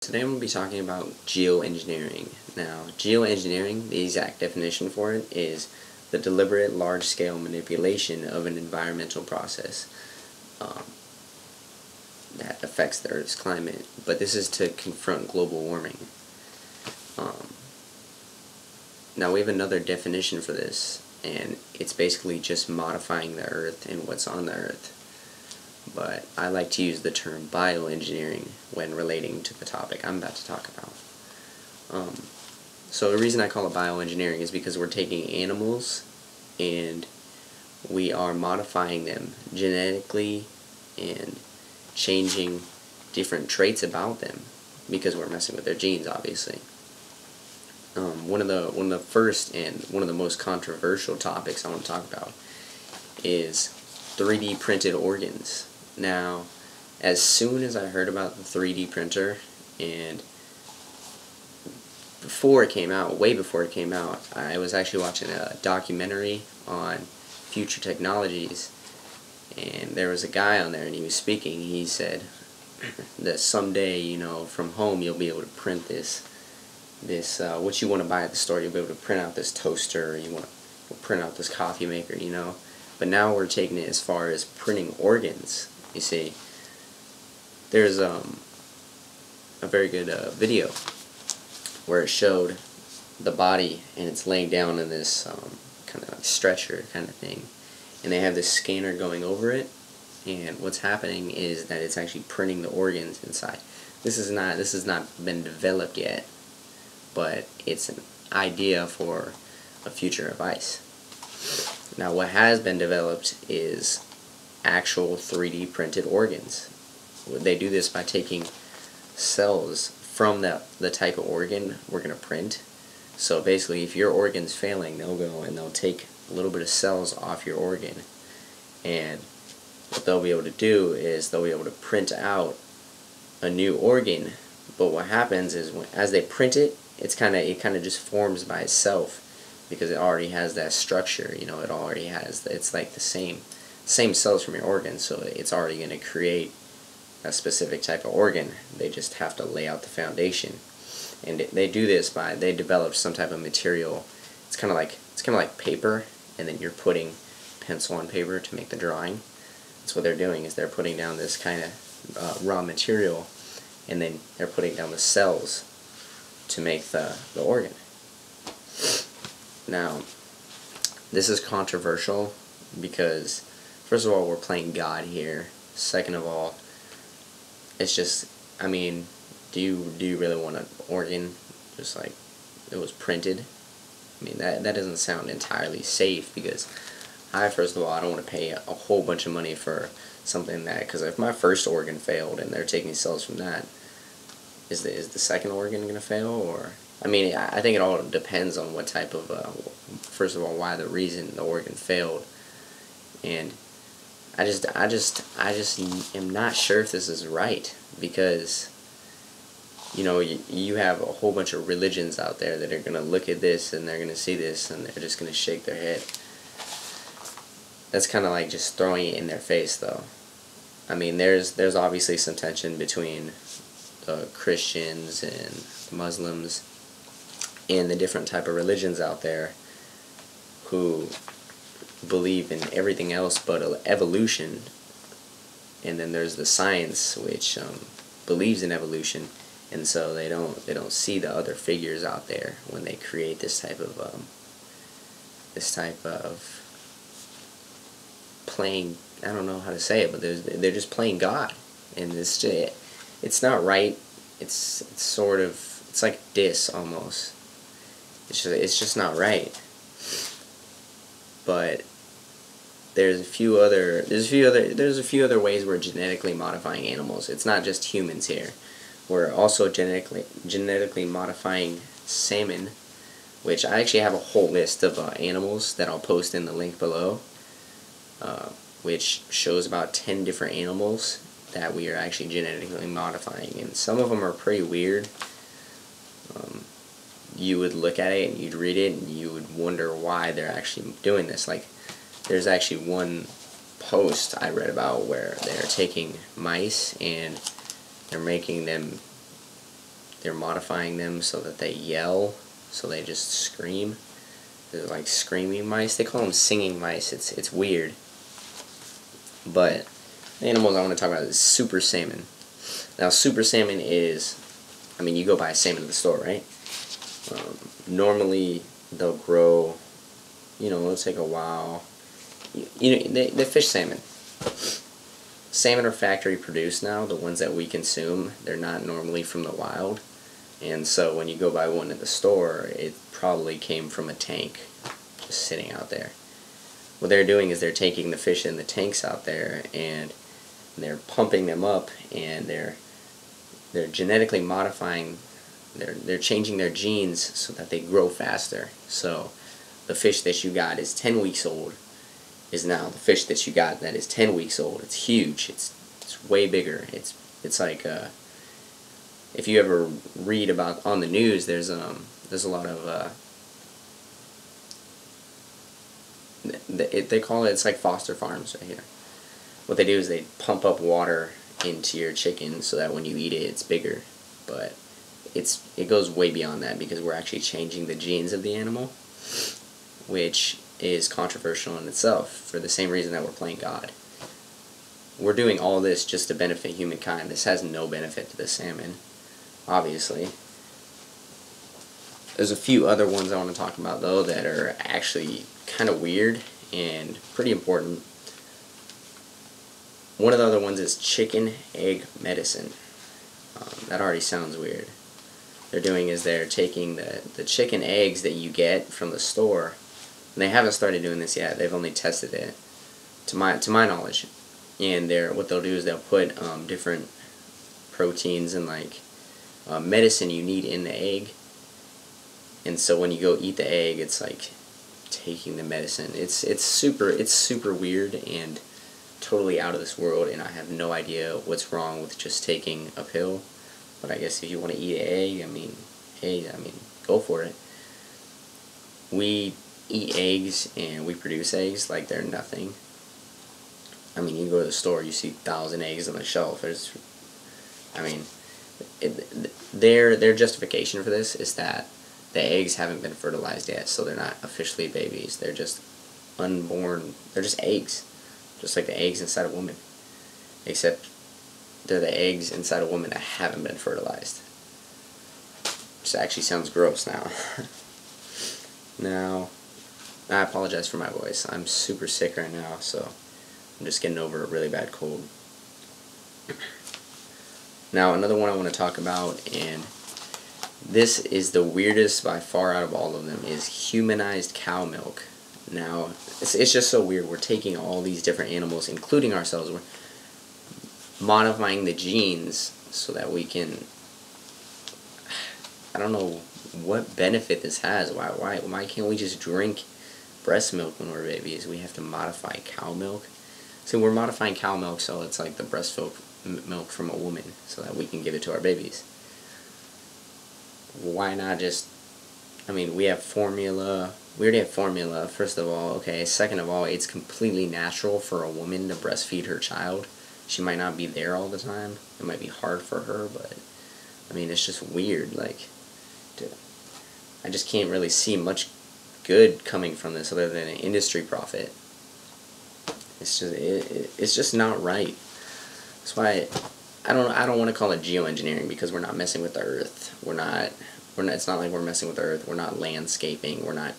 Today I'm going to be talking about geoengineering. Now, geoengineering, the exact definition for it, is the deliberate large-scale manipulation of an environmental process that affects the Earth's climate. But this is to confront global warming. Now we have another definition for this, and it's basically just modifying the Earth and what's on the Earth. But I like to use the term bioengineering when relating to the topic I'm about to talk about. So the reason I call it bioengineering is because we're taking animals and we are modifying them genetically and changing different traits about them because we're messing with their genes, obviously. One of the first and one of the most controversial topics I want to talk about is 3D printed organs. Now, as soon as I heard about the 3D printer, and before it came out, way before it came out, I was actually watching a documentary on future technologies, and there was a guy on there and he was speaking. He said that someday, you know, from home you'll be able to print this what you want to buy at the store. You'll be able to print out this toaster, or you want to print out this coffee maker, you know. But now we're taking it as far as printing organs. You see, there's a very good video where it showed the body and it's laying down in this kind of like stretcher kind of thing, and they have this scanner going over it, and what's happening is that it's actually printing the organs inside. This has not been developed yet, but it's an idea for a future device. Now, what has been developed is actual 3D printed organs. They do this by taking cells from the type of organ we're going to print. So basically, if your organ's failing, they'll go and they'll take a little bit of cells off your organ, and what they'll be able to do is they'll be able to print out a new organ. But what happens is as they print it, it kind of just forms by itself, because it already has that structure. You know, it already has, it's like the same cells from your organ, so it's already going to create a specific type of organ. They just have to lay out the foundation, and they do this by, they develop some type of material. It's kind of like paper, and then you're putting pencil on paper to make the drawing. That's what they're doing, is they're putting down this kind of raw material, and then they're putting down the cells to make the organ. Now, this is controversial because, first of all, we're playing God here. Second of all, it's just, I mean, do you really want an organ just like it was printed? I mean, that doesn't sound entirely safe, because first of all, I don't want to pay a whole bunch of money for something that, because if my first organ failed and they're taking cells from that, is the second organ going to fail? Or, I mean, I think it all depends on what type of, first of all, why the reason the organ failed. And I just am not sure if this is right, because, you know, you have a whole bunch of religions out there that are going to look at this and they're going to see this and they're just going to shake their head. That's kind of like just throwing it in their face, though. I mean, there's obviously some tension between the Christians and Muslims and the different type of religions out there who believe in everything else but evolution, and then there's the science which believes in evolution, and so they don't see the other figures out there when they create this type of playing, I don't know how to say it, but they're just playing God, and it's not right. It's sort of, it's like diss almost. It's just not right. But there's a few other ways we're genetically modifying animals. It's not just humans here. We're also genetically modifying salmon, which I actually have a whole list of animals that I'll post in the link below, which shows about 10 different animals that we are actually genetically modifying, and some of them are pretty weird. You would look at it and you'd read it and you would wonder why they're actually doing this. Like, there's actually one post I read about where they're taking mice and they're making them they're modifying them so that they yell, so they just scream. They're like screaming mice. They call them singing mice. It's weird. But the animals I want to talk about is super salmon. Now, super salmon is, I mean, you go buy salmon at the store, right? Normally, they'll grow, it'll take a while. They fish salmon. Salmon are factory produced now. The ones that we consume, they're not normally from the wild. And so when you go buy one at the store, it probably came from a tank just sitting out there. What they're doing is they're taking the fish in the tanks out there and they're pumping them up, and they're genetically modifying, they're changing their genes so that they grow faster. So the fish that you got is 10 weeks old is now the fish that you got that is 10 weeks old. It's huge. It's way bigger. It's like if you ever read about on the news, there's a lot of they call it, it's like foster farms right here. What they do is they pump up water into your chicken so that when you eat it, it's bigger. But it goes way beyond that, because we're actually changing the genes of the animal, which is controversial in itself for the same reason that we're playing God. We're doing all this just to benefit humankind. This has no benefit to the salmon, obviously. There's a few other ones I want to talk about, though, that are actually kind of weird and pretty important. One of the other ones is chicken egg medicine. That already sounds weird. They're doing is they're taking the chicken eggs that you get from the store, and they haven't started doing this yet. They've only tested it, to my knowledge. And what they'll do is they'll put different proteins and like medicine you need in the egg. And so when you go eat the egg, it's like taking the medicine. It's super weird and totally out of this world, and I have no idea what's wrong with just taking a pill. But I guess if you want to eat an egg, I mean, go for it. We eat eggs and we produce eggs like they're nothing. I mean, you go to the store, you see 1,000 eggs on the shelf. Their justification for this is that the eggs haven't been fertilized yet, so they're not officially babies. They're just unborn. They're just eggs, just like the eggs inside a woman, except they're the eggs inside a woman that haven't been fertilized. Which actually sounds gross now. Now, I apologize for my voice. I'm super sick right now, so I'm just getting over a really bad cold. Now, another one I want to talk about, and this is the weirdest by far out of all of them, is humanized cow milk. Now, it's just so weird. We're taking all these different animals, including ourselves. We're modifying the genes so that we can, I don't know what benefit this has. Why can't we just drink breast milk when we're babies? We have to modify cow milk. So we're modifying cow milk so it's like the breast milk from a woman so that we can give it to our babies. Why not just, we have formula. We already have formula, first of all. Okay, second of all, it's completely natural for a woman to breastfeed her child. She might not be there all the time. It might be hard for her, but it's just weird. Like, I just can't really see much good coming from this other than an industry profit. It's just not right. That's why I don't want to call it geoengineering, because we're not messing with the earth. It's not like we're messing with the earth. We're not landscaping. We're not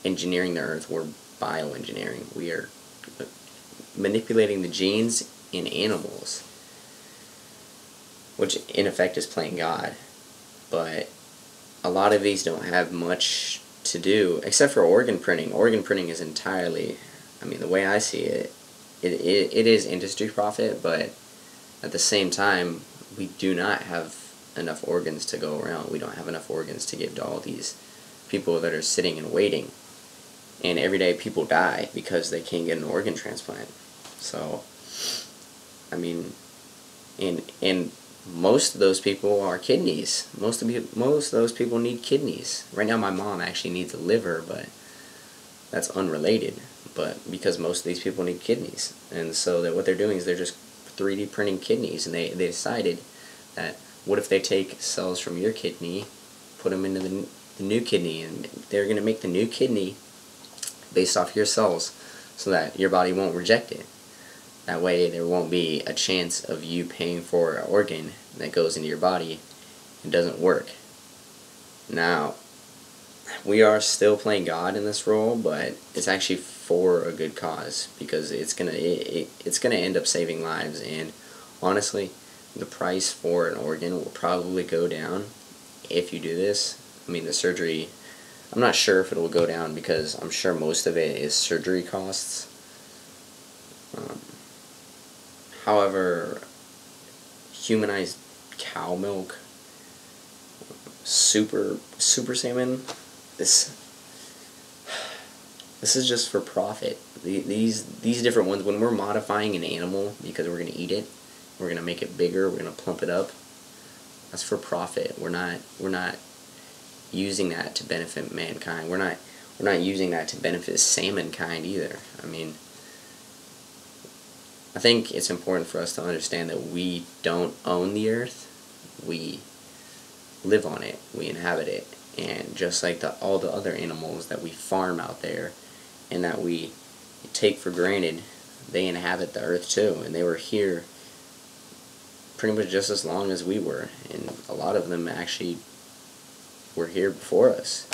engineering the earth. We're bioengineering. We are manipulating the genes in animals, which in effect is playing God. But a lot of these don't have much to do, except for organ printing. Organ printing is entirely, the way I see it, it is industry profit, but at the same time, we do not have enough organs to go around. We don't have enough organs to give to all these people that are sitting and waiting. And every day people die because they can't get an organ transplant. So, and most of those people are kidneys. Most of those people need kidneys. Right now my mom actually needs a liver, but that's unrelated. But because most of these people need kidneys. And so what they're doing is they're just 3D printing kidneys, and they decided that what if they take cells from your kidney, put them into the new kidney, and they're going to make the new kidney based off your cells so that your body won't reject it. That way there won't be a chance of you paying for an organ that goes into your body and doesn't work. Now, we are still playing God in this role, but it's actually for a good cause, because it's gonna end up saving lives. And honestly, the price for an organ will probably go down if you do this. I mean, the surgery, I'm not sure if it will go down, because I'm sure most of it is surgery costs. However, humanized cow milk, super salmon, this is just for profit. These different ones, when we're modifying an animal because we're going to eat it, we're going to make it bigger, we're going to plump it up, that's for profit. We're not using that to benefit mankind. We're not using that to benefit salmon kind either. I mean, I think it's important for us to understand that we don't own the earth. We live on it. We inhabit it. And just like all the other animals that we farm out there and that we take for granted, they inhabit the earth too. And they were here pretty much just as long as we were. And a lot of them actually were here before us.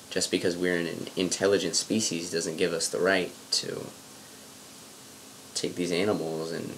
Just because we're an intelligent species doesn't give us the right to take these animals and,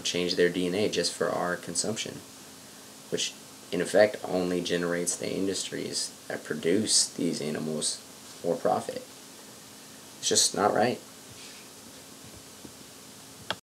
change their DNA just for our consumption, which in effect only generates the industries that produce these animals for profit. It's just not right.